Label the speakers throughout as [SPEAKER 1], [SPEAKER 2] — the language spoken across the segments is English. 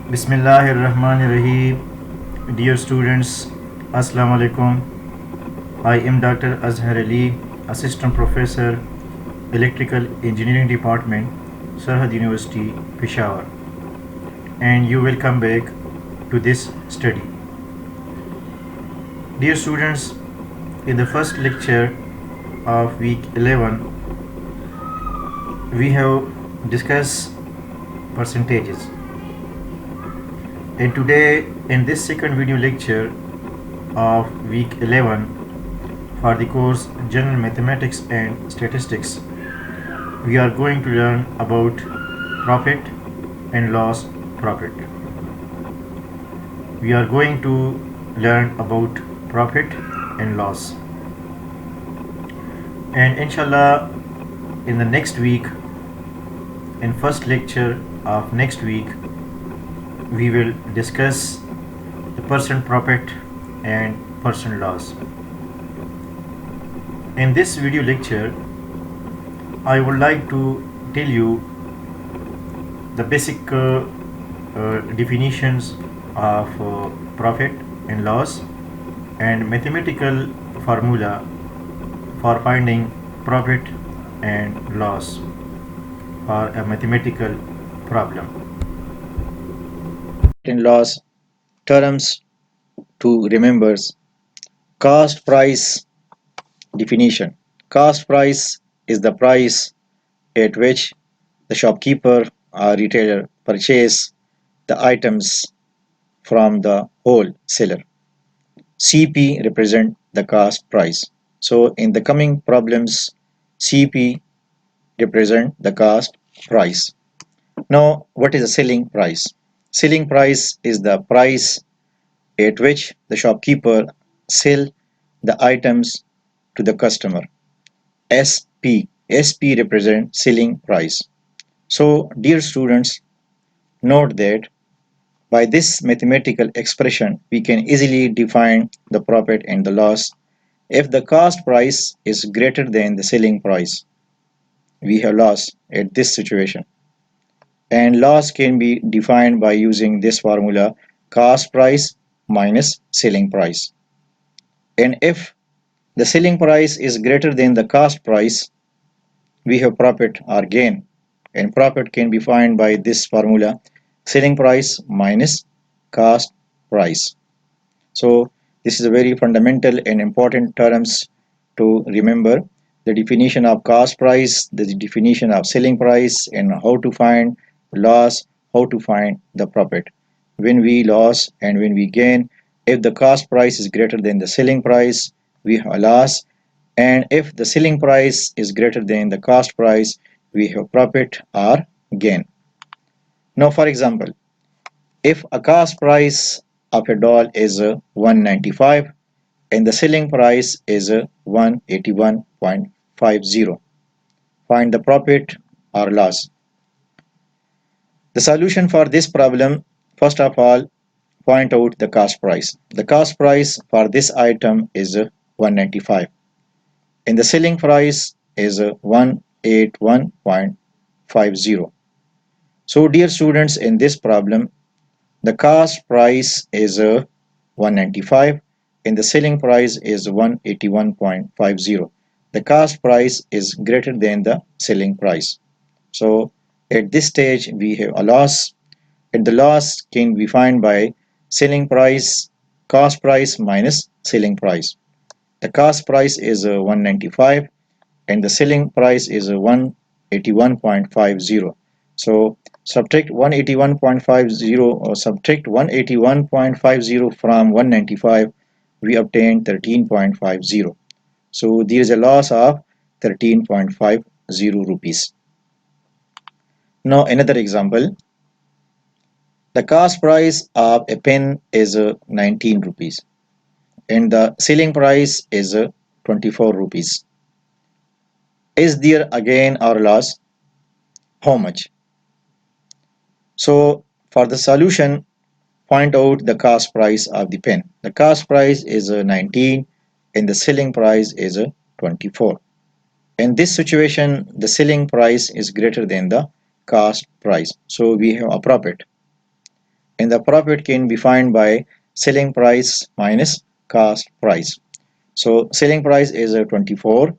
[SPEAKER 1] Bismillahirrahmanirrahim. Dear students, Assalamu alaikum. I am Dr. Azhar Ali, Assistant Professor, Electrical Engineering Department, Sarhad University, Peshawar. And you will come back to this study. Dear students, in the first lecture of week 11, we have discussed percentages. And today, in this second video lecture of week 11 for the course General Mathematics and Statistics, we are going to learn about profit and loss profit. We are going to learn about profit and loss. And inshallah, in the next week, in first lecture of next week, we will discuss the percent profit and percent loss. In this video lecture, I would like to tell you the basic definitions of profit and loss and mathematical formula for finding profit and loss for a mathematical problem.
[SPEAKER 2] And loss terms to remember. Cost price definition. Cost price is the price at which the shopkeeper or retailer purchase the items from the wholesaler. CP represent the cost price. So in the coming problems, CP represent the cost price. Now, what is the selling price? Selling price is the price at which the shopkeeper sell the items to the customer. SP represents selling price. So, dear students, note that by this mathematical expression, we can easily define the profit and the loss. If the cost price is greater than the selling price, we have loss at this situation. And loss can be defined by using this formula: cost price minus selling price. And if the selling price is greater than the cost price, we have profit or gain. And profit can be defined by this formula: selling price minus cost price. So this is a very fundamental and important terms to remember: the definition of cost price, the definition of selling price, and how to find loss, how to find the profit. When we loss and when we gain, if the cost price is greater than the selling price, we have a loss, and if the selling price is greater than the cost price, we have profit or gain. Now, for example, if a cost price of a doll is 195 and the selling price is 181.50, find the profit or loss. The solution for this problem: first of all, point out the cost price. The cost price for this item is 195 and the selling price is 181.50. So dear students, in this problem, the cost price is 195 and the selling price is 181.50. The cost price is greater than the selling price. So at this stage we have a loss, and the loss can be defined by selling price, cost price minus selling price. The cost price is 195 and the selling price is 181.50. So subtract 181.50 or subtract 181.50 from 195, we obtain 13.50. So there is a loss of 13.50 rupees. Now another example: the cost price of a pen is 19 rupees and the selling price is 24 rupees. Is there a gain or loss? How much? So for the solution, point out the cost price of the pen. The cost price is 19 and the selling price is 24. In this situation, the selling price is greater than the cost price, so we have a profit. and the profit can be found by selling price minus cost price. So selling price is 24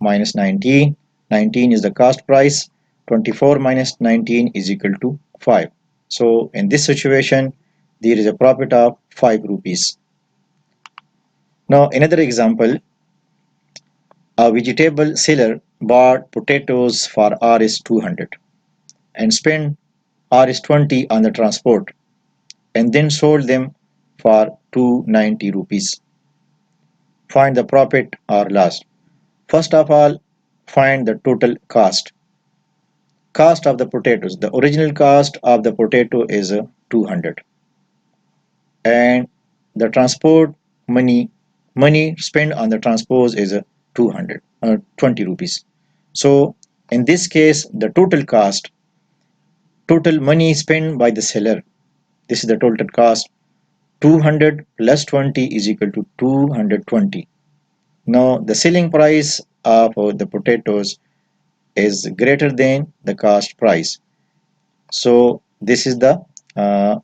[SPEAKER 2] minus 19. 19 is the cost price. 24 minus 19 is equal to 5. So in this situation, there is a profit of 5 rupees. Now another example, a vegetable seller bought potatoes for Rs 200 and spent Rs 20 on the transport and then sold them for 290 rupees. Find the profit or loss. First of all, find the total cost. Cost of the potatoes. The original cost of the potato is 200 and the transport money spent on the transport is 200 20 rupees. So in this case the total money spent by the seller, this is the total cost. 200 plus 20 is equal to 220. Now the selling price of the potatoes is greater than the cost price. So this is the uh,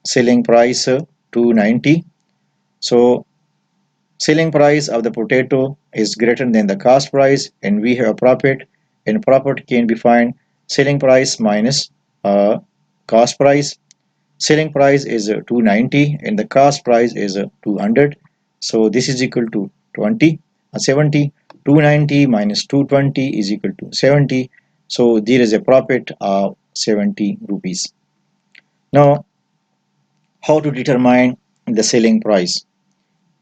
[SPEAKER 2] selling price 290. So selling price of the potato is greater than the cost price and we have a profit, and profit can be found selling price minus cost price. Selling price is 290 and the cost price is 200. So this is equal to 70. 290 minus 220 is equal to 70. So there is a profit of 70 rupees. Now how to determine the selling price?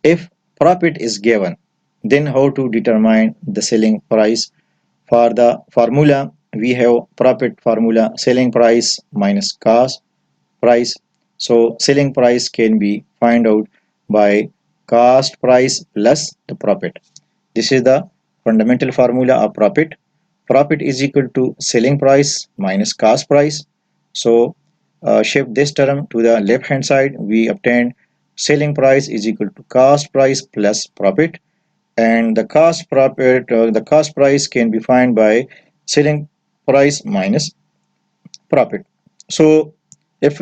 [SPEAKER 2] If profit is given, then how to determine the selling price? For the formula, we have profit formula selling price minus cost price. So selling price can be found out by cost price plus the profit. This is the fundamental formula of profit. Profit is equal to selling price minus cost price. So shift this term to the left hand side. We obtain selling price is equal to cost price plus profit, and the cost price can be found by selling price minus profit. So if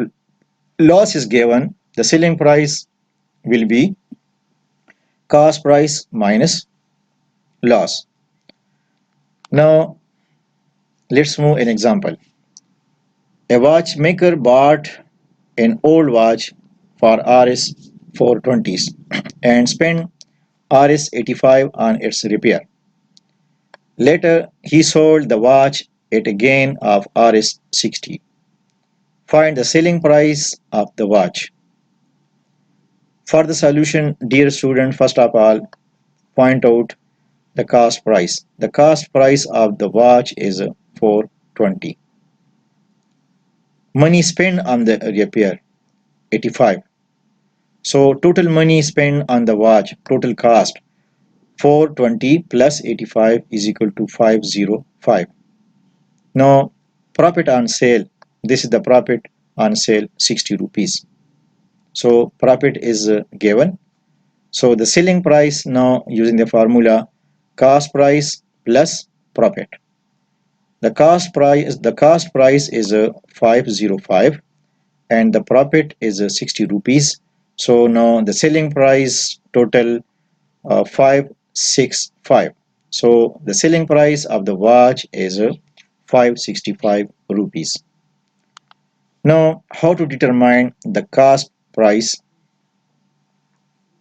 [SPEAKER 2] loss is given, the selling price will be cost price minus loss. Now let's move an example. A watchmaker bought an old watch for Rs 420s and spent Rs 85 on its repair. Later, he sold the watch at a gain of Rs 60. Find the selling price of the watch. For the solution, dear student, first of all, point out the cost price. The cost price of the watch is 420. Money spent on the repair 85. So total money spent on the watch, total cost 420 plus 85 is equal to 505. Now profit on sale, this is the profit on sale 60 rupees. So profit is given. So the selling price now using the formula cost price plus profit. The cost price is 505 and the profit is 60 rupees. So now the selling price total 565. So the selling price of the watch is 565 rupees. Now how to determine the cost price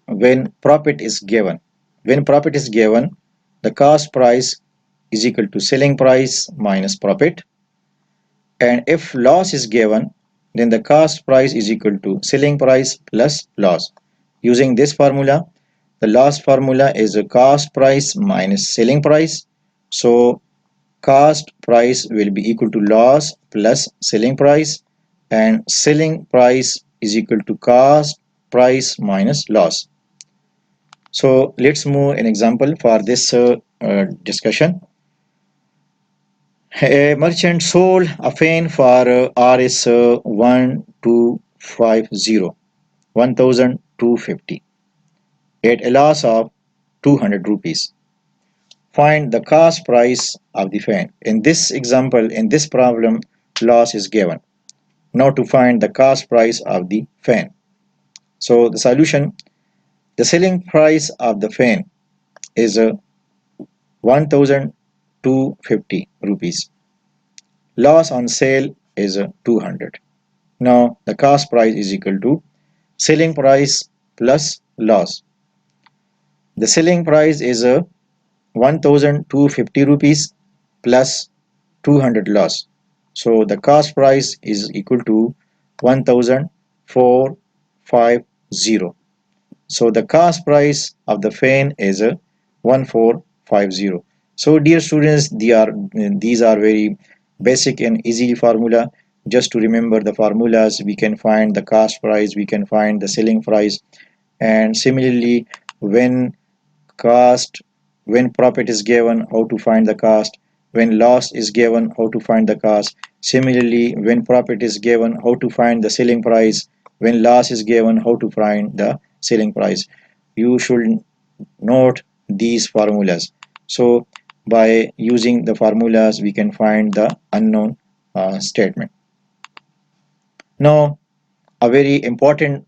[SPEAKER 2] when profit is given? When profit is given, the cost price is equal to selling price minus profit, and if loss is given, then the cost price is equal to selling price plus loss. Using this formula, the loss formula is a cost price minus selling price. So cost price will be equal to loss plus selling price, and selling price is equal to cost price minus loss. So let's move an example for this discussion. A merchant sold a fan for Rs 1250 at a loss of 200 rupees. Find the cost price of the fan. In this example, in this problem, loss is given. Now to find the cost price of the fan. So the solution, the selling price of the fan is 1250 rupees. Loss on sale is 200. Now the cost price is equal to selling price plus loss. The selling price is 1250 rupees plus 200 loss. So the cost price is equal to 1450. So the cost price of the fan is 1450. So dear students, these are very basic and easy formula. Just to remember the formulas, we can find the cost price, we can find the selling price, and similarly when cost, when profit is given, how to find the cost, when loss is given, how to find the cost. Similarly, when profit is given, how to find the selling price, when loss is given, how to find the selling price. You should note these formulas. So by using the formulas we can find the unknown statement. Now a very important